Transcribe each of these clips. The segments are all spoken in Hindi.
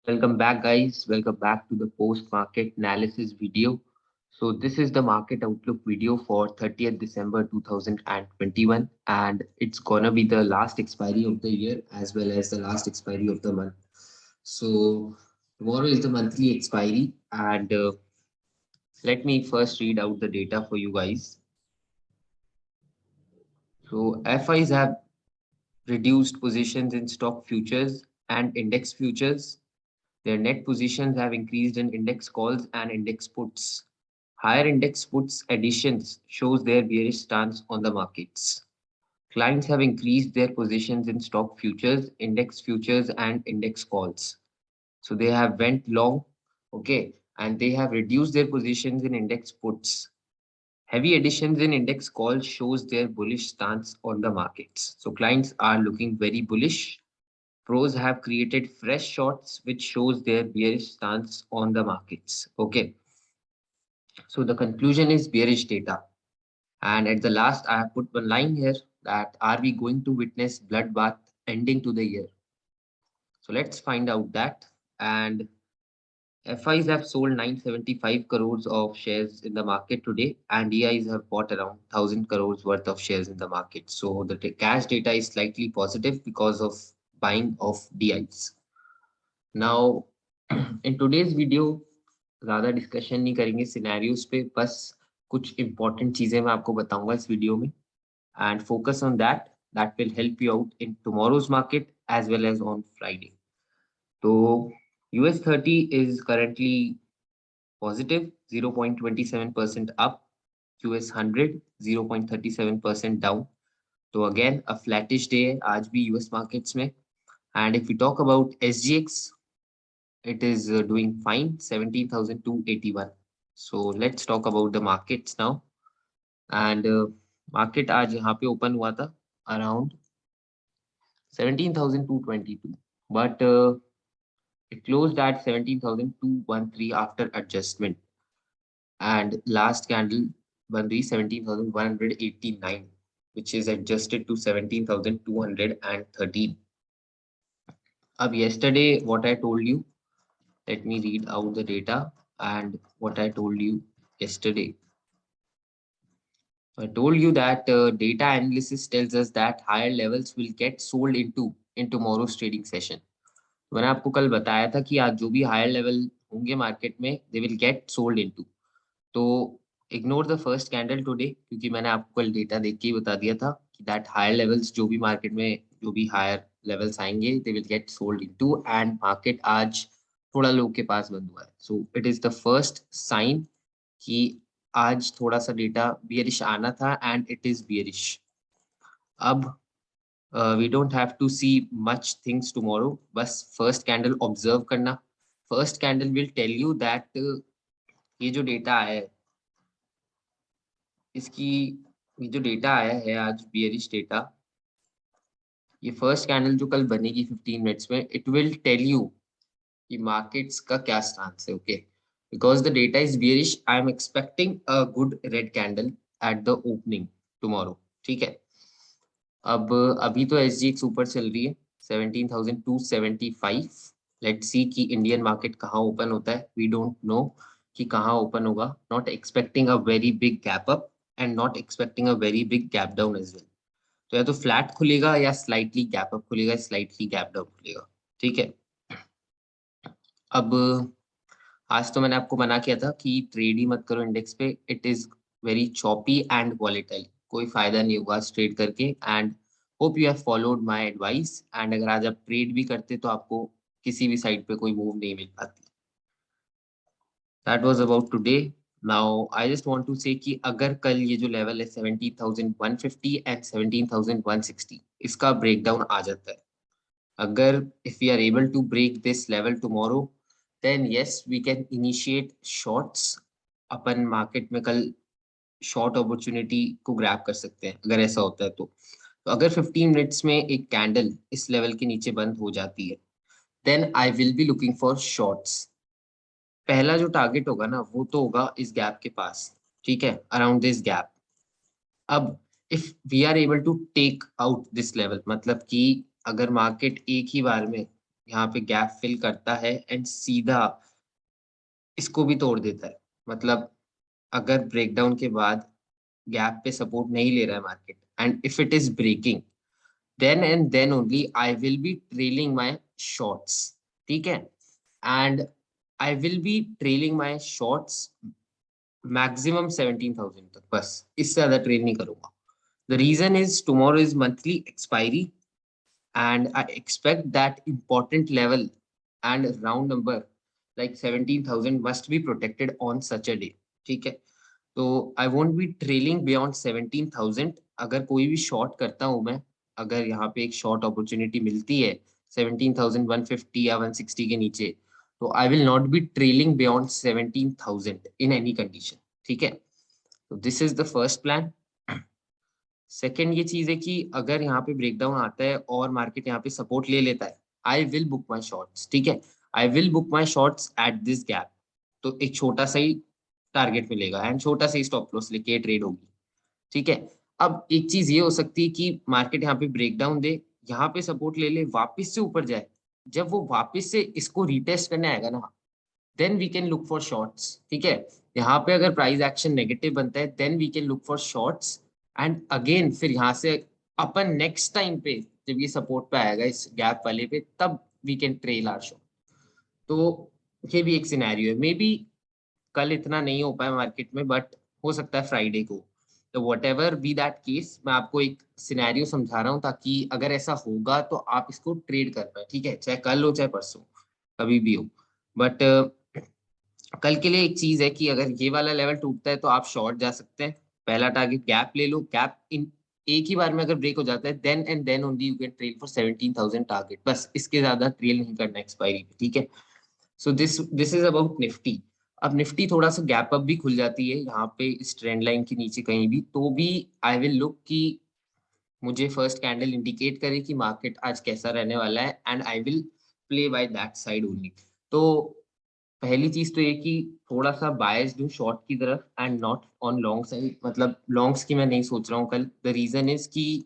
Welcome back, guys. Welcome back to the post-market analysis video. So this is the market outlook video for 30th December 2021, and it's gonna be the last expiry of the year as well as the last expiry of the month. So tomorrow is the monthly expiry, and let me first read out the data for you guys. So FIs have reduced positions in stock futures and index futures. Their net positions have increased in index calls and index puts. Higher index puts additions shows their bearish stance on the markets. Clients have increased their positions in stock futures, index futures, and index calls. So they have went long, okay, and they have reduced their positions in index puts. Heavy additions in index calls shows their bullish stance on the markets. So clients are looking very bullish. Pros have created fresh shorts, which shows their bearish stance on the markets. Okay, so the conclusion is bearish data. And at the last, I have put one line here that are we going to witness bloodbath ending to the year? So let's find out that. And FIs have sold 975 crores of shares in the market today, and DIs have bought around 1000 crores worth of shares in the market. So the cash data is slightly positive because of buying of DIs. Now, in today's video ज़्यादा डिस्कशन नहीं करेंगे सिनेरियोज पे, बस कुछ इंपॉर्टेंट चीजें मैं आपको बताऊंगा इस वीडियो में and focus on that that will help you out in tomorrow's market as well as on Friday. तो US 30 is currently positive 0.27% up, US 100 0.37% down. तो again a flattish day है आज भी US markets में. And if we talk about SGX, it is doing fine 17,281. So let's talk about the markets now. And market आज यहाँ पे open हुआ था around 17,222, but it closed at 17,213 after adjustment, and last candle बन रही 17,189, which is adjusted to 17,213. अब yesterday what I told you, let me read out the data and what I told you yesterday. I told you that data analysis tells us that higher levels will get sold into in tomorrow's trading session. मैंने आपको कल बताया था कि आज जो भी हायर लेवल होंगे मार्केट में they will get sold into. तो ignore the first candle today, क्योंकि मैंने आपको कल डेटा देख के ही बता दिया था कि दैट हायर लेवल्स जो भी मार्केट में जो भी हायर लेवल्स आएंगे they will get sold into, and market आज थोड़ा लो के पास बंद हुआ है. So it is the first sign कि आज थोड़ा सा डेटा बियरिश आना था एंड इट इज बियरिश. अब we don't have to see much things tomorrow, बस first candle observe करना. First candle will tell you that ये जो डेटा आया है इसकी ये जो डेटा आया है आज bearish डेटा, ये फर्स्ट कैंडल जो कल बनेगी 15 मिनट्स में, इट विल टेल यू कि मार्केट्स का क्या स्टांस है. Okay, because the data is bearish, I am expecting a good red candle at the opening tomorrow. ठीक है, अब अभी तो SGX ऊपर चल रही है 17,275. लेट्स सी कि इंडियन मार्केट कहाँ ओपन होता है. वी डोंट नो कि कहाँ ओपन होगा. Not expecting a very big gap up and not expecting a very big gap down as well. तो या तो फ्लैट खुलेगा या स्लाइटली गैप अप खुलेगा, स्लाइटली गैप डाउन खुलेगा. ठीक है, अब आज तो मैंने आपको मना किया था कि ट्रेड ही मत करो इंडेक्स पे. It is very choppy and volatile, कोई फायदा नहीं होगा ट्रेड करके. And hope you have followed my advice. And अगर आज आप ट्रेड भी करते तो आपको किसी भी साइड पे कोई मूव नहीं मिल पाती. That was about today. Now I just want to say कि अगर कल ये जो लेवल है 17,150 एंड 17,160, इसका ब्रेकडाउन आ जाता है, अगर if we are able to break this level tomorrow, then yes we can initiate shorts. Upon market में कल शॉर्ट अपॉर्चुनिटी को ग्रैब कर सकते हैं अगर ऐसा होता है तो अगर 15 मिनट्स में एक कैंडल इस लेवल के नीचे बंद हो जाती है, then I will be looking for shorts. पहला जो टारगेट होगा ना वो तो होगा इस गैप के पास. ठीक है, अराउंड दिस गैप. अब if we are able to take out this level, मतलब कि अगर मार्केट एक ही बार में यहाँ पे गैप फिल करता है एंड सीधा इसको भी तोड़ देता है। मतलब अगर ब्रेकडाउन के बाद गैप पे सपोर्ट नहीं ले रहा है market and if it is breaking, then and then only I will be trailing my shorts, ठीक है? And I will be trailing my shorts maximum 17,000 तक, बस इससे ज्यादा ट्रेल नहीं करूंगा। The reason is tomorrow is monthly expiry and I expect that important level and round number like 17,000 must be protected on such a day, ठीक है? तो I won't be trailing beyond 17,000। अगर कोई भी शॉर्ट करता हूं मैं, अगर यहाँ पे एक शॉर्ट अपॉर्चुनिटी मिलती है 17,150 या 160 के नीचे, तो I will not B trailing beyond 17,000 in any condition, ठीक है? तो this is the first plan. Second ये चीज है कि अगर यहाँ पे ब्रेकडाउन आता है और मार्केट यहाँ पे सपोर्ट ले लेता है, I will book my shorts, ठीक है? I will book my shorts at this gap. तो एक छोटा सा ही टारगेट मिलेगा एंड छोटा सा ही स्टॉप लॉस लेके ट्रेड होगी, ठीक है? अब एक चीज ये हो सकती है कि मार्केट यहाँ पे ब्रेकडाउन दे, यहाँ पे सपोर्ट ले ले, वापस से ऊपर जाए। जब वो वापस से इसको रिटेस्ट करने आएगा ना, then we can look for shorts, ठीक है? यहाँ पे अगर प्राइस एक्शन नेगेटिव बनता है then we can look for shorts and again फिर यहाँ से अपन नेक्स्ट टाइम पे जब ये सपोर्ट पे आएगा इस गैप वाले पे, तब we can trail our short. तो ये भी एक सिनेरियो है। मे बी कल इतना नहीं हो पाया मार्केट में, बट हो सकता है फ्राइडे को। तो what ever be that case, मैं आपको एक सिनेरियो समझा रहा हूँ ताकि अगर ऐसा होगा तो आप इसको ट्रेड कर पाए, ठीक है? चाहे कल हो चाहे परसों, कभी भी हो। बट कल के लिए एक चीज है कि अगर ये वाला लेवल टूटता है तो आप शॉर्ट जा सकते हैं। पहला टारगेट गैप ले लो, गैप इन एक ही बार में अगर ब्रेक हो जाता है then and then only you can trail for 17,000 target, बस इसके ज्यादा ट्रेल नहीं करना एक्सपायरी पे, ठीक है? So this is about Nifty. अब निफ्टी थोड़ा सा गैप अप भी खुल जाती है यहाँ पे इस ट्रेंड लाइन के नीचे कहीं भी, तो भी आई विल लुक कि मुझे फर्स्ट कैंडल इंडिकेट करे कि मार्केट आज कैसा रहने वाला है and I will play by that side only. तो पहली चीज तो ये कि थोड़ा सा बायस्ड हूँ शॉर्ट की तरफ and not on long side, मतलब लॉन्ग्स की मैं नहीं सोच रहा हूँ कल। द रीजन इज कि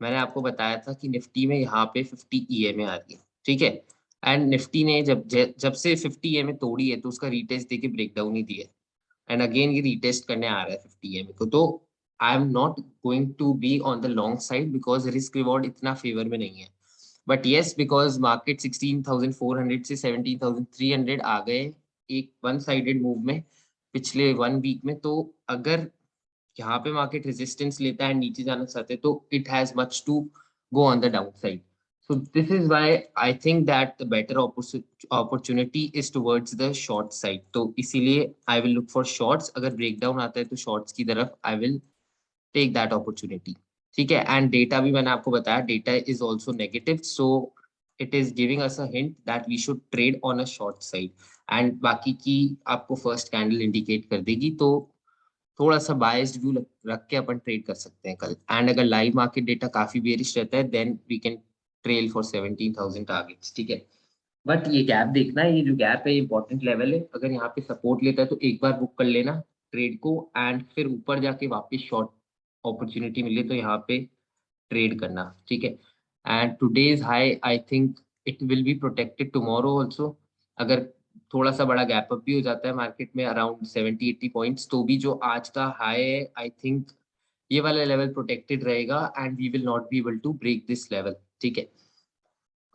मैंने आपको बताया था कि निफ्टी में यहाँ पे 50 ईएमए आ रही है, ठीक है? एंड निफ्टी ने जब से 50 ईएमए तोड़ी है तो उसका रीटेस्ट देके ब्रेकडाउन ही दिया है एंड अगेन ये रीटेस्ट करने आ रहा है 50 ईएमए को। तो I am not going to be on the long side because risk reward इतना फेवर में नहीं है। बट येस, बिकॉज मार्केट 16,400 से 17,300 आ गए एक वन साइडेड मूव में पिछले 1 वीक में। तो अगर यहाँ पे मार्केट रेजिस्टेंस लेता है नीचे जाना चाहते हैं तो it has much to go on the down side. So this is why I think that the better opportunity is towards the short side. तो इसीलिए I will look for shorts. अगर ब्रेकडाउन आता है तो शॉर्ट्स की तरफ I will take that opportunity, ठीक है? एंड डेटा भी मैंने आपको बताया, data is also negative, so it is giving us a hint that we should trade on a short side. And बाकी की आपको फर्स्ट कैंडल इंडिकेट कर देगी, तो थोड़ा सा बायस्ड व्यू रख के अपन ट्रेड कर सकते हैं कल। एंड अगर लाइव मार्केट डेटा काफी बेरिश रहता है then we can trail for 17,000 targets, ठीक है? बट ये गैप देखना है, ये जो गैप है इंपॉर्टेंट लेवल है। अगर यहाँ पे सपोर्ट लेता है तो एक बार बुक कर लेना ट्रेड को एंड फिर ऊपर जाके वापस शॉर्ट अपॉर्चुनिटी मिले तो यहाँ पे ट्रेड करना, ठीक है? And today's high I think it will be protected tomorrow also. अगर थोड़ा सा बड़ा गैप अप भी हो जाता है मार्केट में अराउंड 70-80 पॉइंट्स, तो भी जो आज का हाई है आई थिंक ये वाला लेवल प्रोटेक्टेड रहेगा and we will not be able to break this level, ठीक है?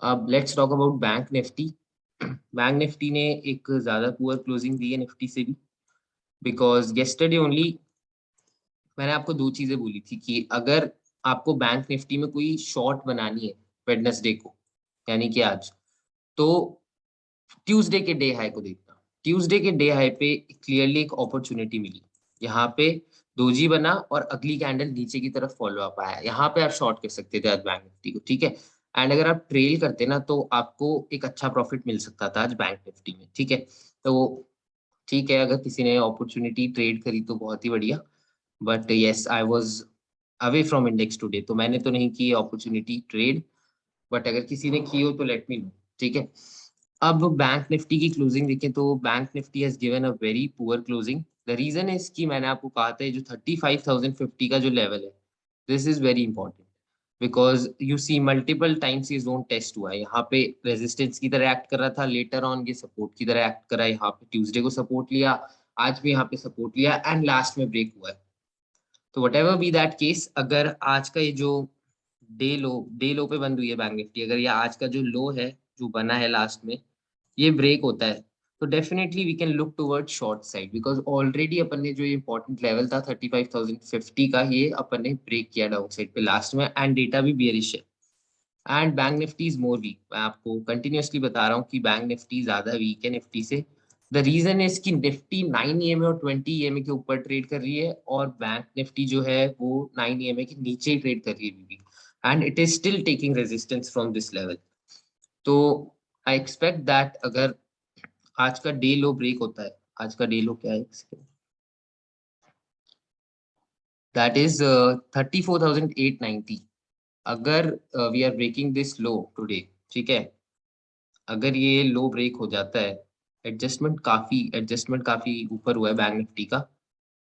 अब let's talk about bank Nifty. Bank Nifty ने एक ज्यादा पुअर क्लोजिंग दी है निफ्टी से भी, बिकॉज येस्टरडे ओनली मैंने आपको दो चीजें बोली थी कि अगर आपको बैंक निफ्टी में कोई शॉर्ट बनानी है वेडनेसडे को, यानी कि आज, तो ट्यूसडे के डे हाई को देखना। ट्यूसडे के डे हाई पे क्लियरली एक अपॉर्चुनिटी मिली, यहाँ पे दोजी बना और अगली कैंडल नीचे की तरफ फॉलो अप आया, यहाँ पे आप शॉर्ट कर सकते थे आज बैंक निफ्टी को, ठीक है? एंड अगर आप ट्रेल करते ना तो आपको एक अच्छा प्रॉफिट मिल सकता था आज बैंक निफ्टी में, ठीक है? तो ठीक है, अगर किसी ने अपॉर्चुनिटी ट्रेड करी तो बहुत ही बढ़िया। But yes, I was away from index today, तो मैंने तो नहीं की अपॉर्चुनिटी ट्रेड। बट अगर किसी ने की हो तो लेट मी नो, ठीक है? अब बैंक निफ्टी की क्लोजिंग देखें तो bank Nifty has given a very poor closing. The reason is कि मैंने आपको कहा था ये जो 35,050 का जो लेवल है, this is very important. Because you see multiple times ये जोन टेस्ट हुआ है, यहाँ पे रेजिस्टेंस की तरह एक्ट कर रहा था, लेटर ऑन ये सपोर्ट की तरह एक्ट करा, यहाँ पे ट्यूसडे को सपोर्ट लिया, आज भी यहाँ पे सपोर्ट लिया एंड लास्ट में ब्रेक हुआ है। तो what ever be that case, अगर आज का ये जो डे लो पे बंद हुई है बैंक निफ्टी, अगर ये आज का जो लो है जो बना है लास्ट में, ये ब्रेक होता है, तो definitely we can look toward short side, because already अपन ने जो इंपॉर्टेंट लेवल था 35,050 का, ये अपन ने ब्रेक किया डाउन साइड पे लास्ट में, एंड डेटा भी बियरिश है and bank Nifty is more weak. मैं आपको कंटिन्यूअसली बता रहा हूँ कि बैंक निफ्टी ज्यादा वीक है निफ्टी से। द रीजन इज कि निफ्टी 9 EMA और 20 EMA के ऊपर ट्रेड कर रही है, और बैंक निफ्टी जो है वो 9 EMA के नीचे ही ट्रेड कर रही है अभी, and it is still taking resistance from this level. तो आई एक्सपेक्ट दैट अगर आज का डे लो ब्रेक होता है, आज का डे लो क्या है, दैट इज 34,890। अगर we are breaking this low today, ठीक है, अगर ये लो ब्रेक हो जाता है, एडजस्टमेंट काफी ऊपर हुआ है बैंक निफ्टी का,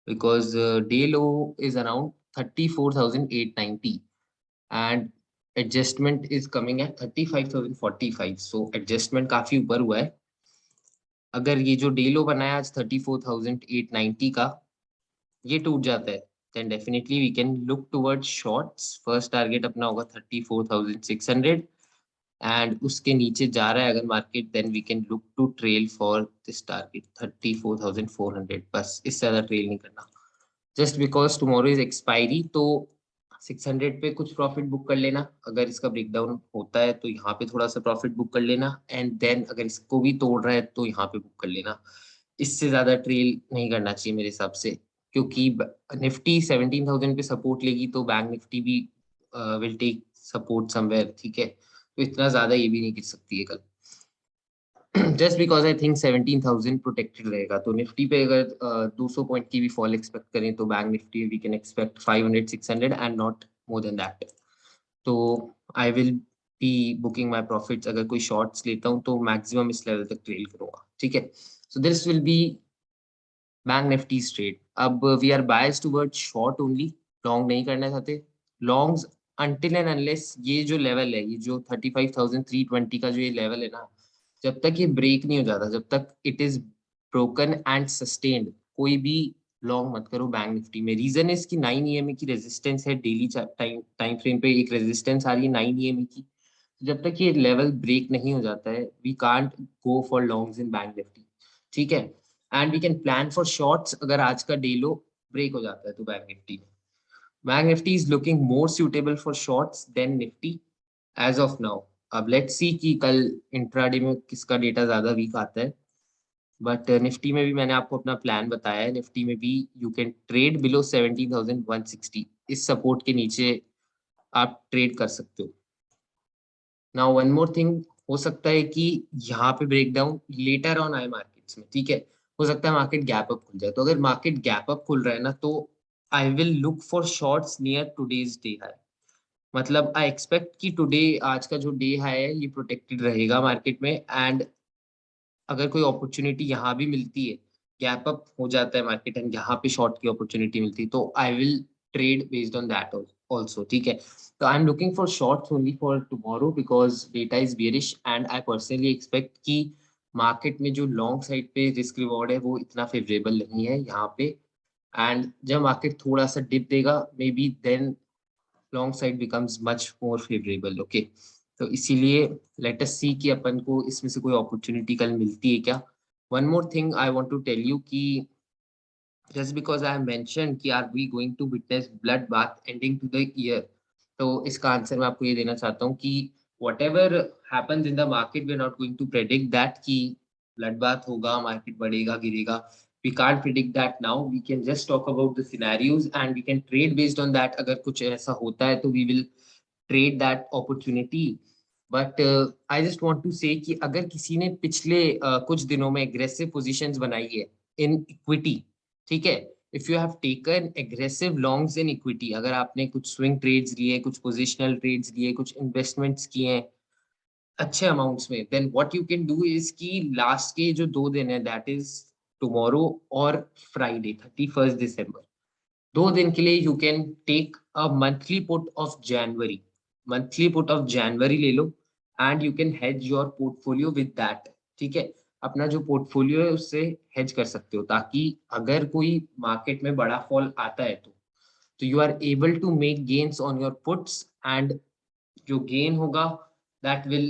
because day low is around 34,890 and adjustment is coming at 35,045, so adjustment काफी ऊपर हुआ है। अगर ये जो डे लो बनाया आज 34,890 का, ये टूट जाता है, then definitely we can look towards shorts. First target अपना होगा 34,600, एंड उसके नीचे जा रहा है अगर market, then we can look to trail for this target 34,400। बस इससे ज्यादा ट्रेल नहीं करना, just because tomorrow is expiry, तो 600 पे कुछ प्रॉफिट बुक कर लेना, अगर इसका ब्रेकडाउन होता है तो यहाँ पे थोड़ा सा प्रॉफिट बुक कर लेना, एंड देन अगर इसको भी तोड़ रहा है तो यहाँ पे बुक कर लेना। इससे ज्यादा ट्रेल नहीं करना चाहिए मेरे हिसाब से, क्योंकि निफ्टी 17,000 पे सपोर्ट लेगी तो बैंक निफ्टी भी विल टेक सपोर्ट समवेयर, ठीक है, तो इतना ज्यादा ये भी नहीं गिर सकती है कल। Just because I think 17,000 protected रहेगा, तो निफ्टी पे अगर 200 पॉइंट की भी फॉल एक्सपेक्ट करें तो bank Nifty we can expect 500 600 and not more than that. तो I will be booking my profits, अगर कोई शॉर्ट्स लेता हूँ तो मैक्सिमम इस लेवल तक ट्रेल करूंगा, ठीक है। So this will be bank Nifty trade. अब we are biased toward short only, long नहीं करना चाहते। लॉन्ग्स अनटिल एंड अनलेस ये जो लेवल है, ये जो 35,320 का जो ये लेवल है ना, जब तक ये ब्रेक नहीं हो जाता, जब तक it is broken and sustained, कोई भी लॉन्ग मत करो बैंक निफ्टी में। रीजन इज कि 9 EMA की रेजिस्टेंस है, डेली टाइम टाइम फ्रेम पे एक रेजिस्टेंस आ रही है 9 EMA की। जब तक ये लेवल ब्रेक नहीं हो जाता है, we can't go for longs in bank Nifty, ठीक है। And we can plan for shorts अगर आज का डे लो ब्रेक हो जाता है तो बैंक निफ्टी में। Bank Nifty is looking more suitable for shorts then Nifty as of now. अब लेट्स सी कि कल इंट्राडे में किसका डेटा ज्यादा वीक आता है, बट निफ्टी में भी मैंने आपको अपना प्लान बताया है। निफ्टी में भी यू कैन ट्रेड बिलो 17,160, इस सपोर्ट के नीचे आप ट्रेड कर सकते हो। नाउ वन मोर थिंग, हो सकता है कि यहाँ पे ब्रेकडाउन लेटर ऑन आए मार्केट्स में, ठीक है, हो सकता है मार्केट गैप अप खुल जाए, तो अगर मार्केट गैप अप खुल रहा है ना, तो I will look for shorts near today's day high. मतलब आई एक्सपेक्ट कि टुडे, आज का जो डे हाई है, ये प्रोटेक्टेड रहेगा मार्केट में, एंड अगर कोई अपॉर्चुनिटी यहाँ भी मिलती है, गैप अप हो जाता है मार्केट एंड यहाँ पे शॉर्ट की अपॉर्चुनिटी मिलती है, तो I will trade based on that also, ठीक है। तो I am looking for shorts only for tomorrow because data is bearish, and I personally expect कि मार्केट में जो लॉन्ग साइड पे रिस्क रिवॉर्ड है वो इतना फेवरेबल नहीं है यहाँ पे, एंड जब मार्केट थोड़ा सा डिप देगा may be then long side becomes much more favourable, okay. तो इसीलिए लेट अस सी कि अपन को इसमें से कोई अपॉर्चुनिटी कल मिलती है क्या। One more thing I want to tell you कि just because I have mentioned कि are we going to witness bloodbath ending to the year, तो इसका आंसर मैं आपको ये देना चाहता हूँ कि whatever happens in the market, we are not going to predict that कि bloodbath होगा, market बढ़ेगा गिरेगा, we can't predict that now. We can just talk about the scenarios and we can trade based on that. अगर कुछ ऐसा होता है तो we will trade that opportunity. But I just want to say कि अगर किसी ने पिछले कुछ दिनों में एग्रेसिव पोजीशंस बनाई है इन इक्विटी, ठीक है, if you have taken aggressive longs in equity, अगर आपने कुछ स्विंग ट्रेड्स लिए, कुछ पोजिशनल ट्रेड्स लिए, कुछ इन्वेस्टमेंट्स किए हैं अच्छे अमाउंट्स में, then what you can do is कि लास्ट के जो 2 दिन है, दैट इज टुमारो और फ्राइडे 31 दिसंबर, 2 दिन के लिए you can take a monthly put of January, monthly put of January ले लो and you can hedge your portfolio with that. ठीक है, अपना जो पोर्टफोलियो है उससे हेज कर सकते हो, ताकि अगर कोई मार्केट में बड़ा फॉल आता है तो you are able to make gains on your puts, and जो गेन होगा that will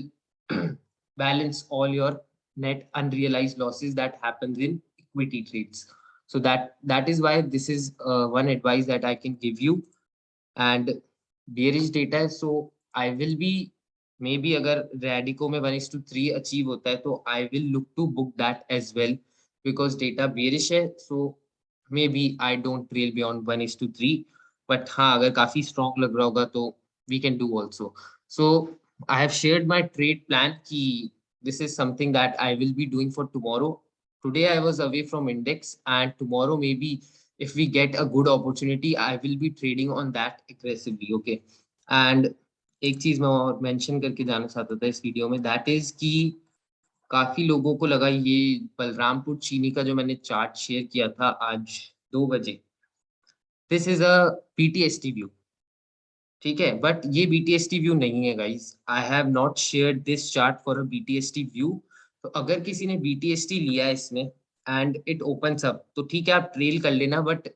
balance all your net unrealized losses that happens in equity trades. So that is why this is one advice that I can give you. And bearish data है, so I will be maybe अगर Radico में 1:3 achieve होता है तो I will look to book that as well, because data bearish है, so maybe I don't trail beyond 1:3, but हाँ अगर काफी strong लग रहा होगा तो we can do also. So I have shared my trade plan कि this is something that I will be doing for tomorrow. Today I was away from index, and tomorrow maybe if we get a good opportunity, I will be trading on that aggressively. Okay. And एक चीज मैं और मेंशन करके जाना चाहता था इस वीडियो में, दैट इज कि काफी लोगों को लगा ये बलरामपुर चीनी का जो मैंने चार्ट शेयर किया था आज 2 बजे, दिस इज अ पीटीएसटी व्यू। ठीक है, बट ये बीटीएसटी व्यू नहीं है guys, I have not shared this chart for a BTST view. तो अगर किसी ने बीटीएसटी लिया है इसमें एंड इट ओपन्स अप तो ठीक है, आप ट्रेल कर लेना, but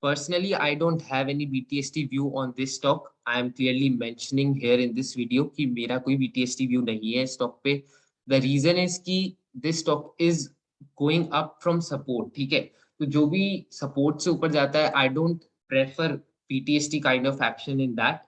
personally I don't have any BTST view on this stock. I am clearly mentioning here in this video कि मेरा कोई BTST view नहीं है स्टॉक पे। The reason is कि this stock is going up from support। ठीक है, तो जो भी सपोर्ट से ऊपर जाता है I don't prefer BTST kind of action in that।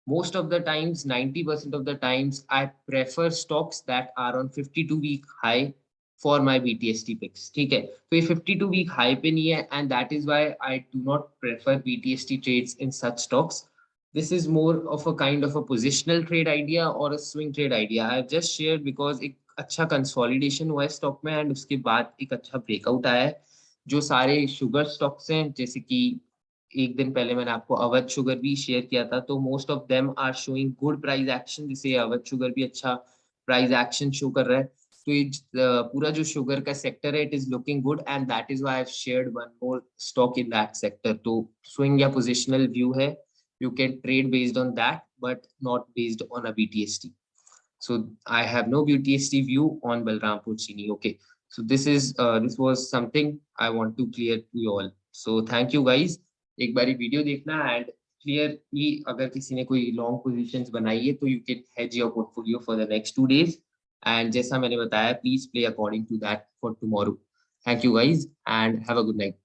Most of the times, 90% of the times, I prefer stocks that are on 52-week high for my BTST picks. ठीक है, तो ये 52-week high पे नहीं है, and that is why I do not prefer BTST trades in such stocks. This is more of a kind of a positional trade idea or a swing trade idea. I have just shared because एक अच्छा consolidation हुआ है स्टॉक में, and उसके बाद एक अच्छा ब्रेकआउट आया है। जो सारे शुगर स्टॉक्स हैं, जैसे कि एक दिन पहले मैंने आपको अवध शुगर भी शेयर किया था, तो most of them are showing good price action, जिसे अवध शुगर भी अच्छा प्राइस एक्शन शो कर रहा है। तो ये पूरा जो शुगर का सेक्टर है, it is looking good, and that is why I have shared one more stock in that sector. तो स्विंग या पोजिशनल व्यू है, you can trade based on that but not based on a BTST. So I have no BTST view on Balrampur Chini. Okay, so this was something I want to clear to you all. So thank you guys, एक बारी वीडियो देखना एंड क्लियरली अगर किसी ने कोई लॉन्ग पोजीशंस बनाई है तो you can hedge your portfolio for the next 2 days, and जैसा मैंने बताया please play according to that for tomorrow. Thank you guys and have a good night.